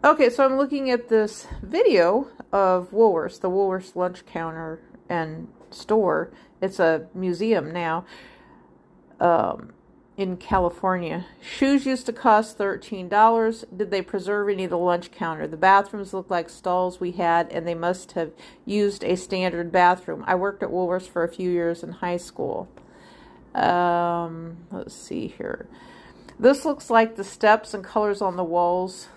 Okay, so I'm looking at this video of Woolworths, the Woolworths lunch counter and store. It's a museum now in California. Shoes used to cost $13. Did they preserve any of the lunch counter? The bathrooms look like stalls we had, and they must have used a standard bathroom. I worked at Woolworths for a few years in high school. Let's see here. This looks like the steps and colors on the walls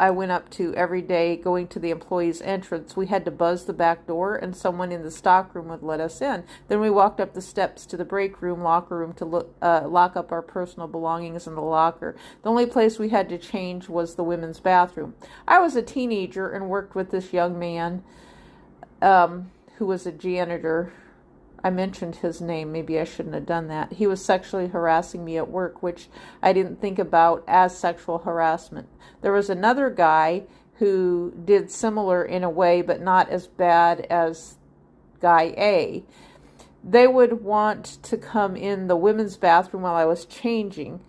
I went up to every day going to the employees' entrance. We had to buzz the back door, and someone in the stockroom would let us in. Then we walked up the steps to the break room, locker room to lock up our personal belongings in the locker. The only place we had to change was the women's bathroom. I was a teenager and worked with this young man who was a janitor. I mentioned his name. Maybe I shouldn't have done that. He was sexually harassing me at work, which I didn't think about as sexual harassment. There was another guy who did similar in a way, but not as bad as Guy A. They would want to come in the women's bathroom while I was changing.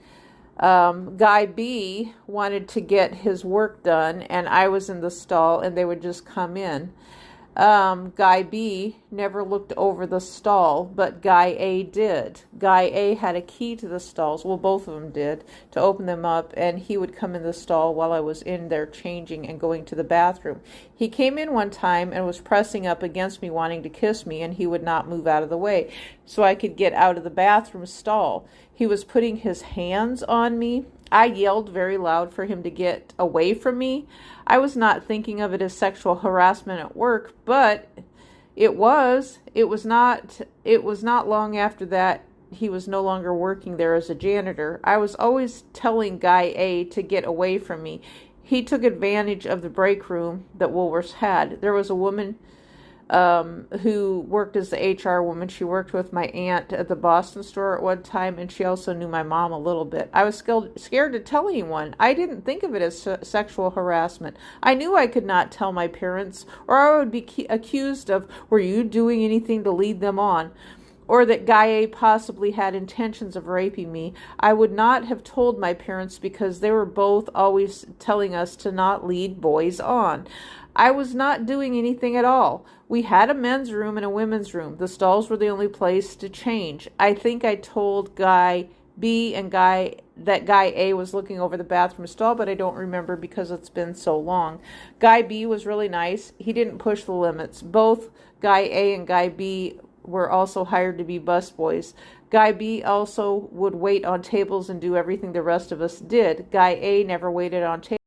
Guy B wanted to get his work done, and I was in the stall, and they would just come in. Guy B never looked over the stall, but Guy A did. Guy A had a key to the stalls, well, both of them did, to open them up, and he would come in the stall while I was in there changing and going to the bathroom. He came in one time and was pressing up against me, wanting to kiss me, and he would not move out of the way so I could get out of the bathroom stall. He was putting his hands on me. I yelled very loud for him to get away from me. I was not thinking of it as sexual harassment at work, but it was. It was not long after that he was no longer working there as a janitor. I was always telling Guy A to get away from me. He took advantage of the break room that Woolworths had. There was a woman who worked as the HR woman. She worked with my aunt at the Boston store at one time, and she also knew my mom a little bit. I was scared to tell anyone. I didn't think of it as sexual harassment. I knew I could not tell my parents, or I would be accused of, were you doing anything to lead them on? Or that Guy A possibly had intentions of raping me. I would not have told my parents because they were both always telling us to not lead boys on. I was not doing anything at all. We had a men's room and a women's room. The stalls were the only place to change. I think I told Guy B and that Guy A was looking over the bathroom stall, but I don't remember because it's been so long. Guy B was really nice. He didn't push the limits. Both Guy A and Guy B were also hired to be busboys. Guy B also would wait on tables and do everything the rest of us did. Guy A never waited on tables.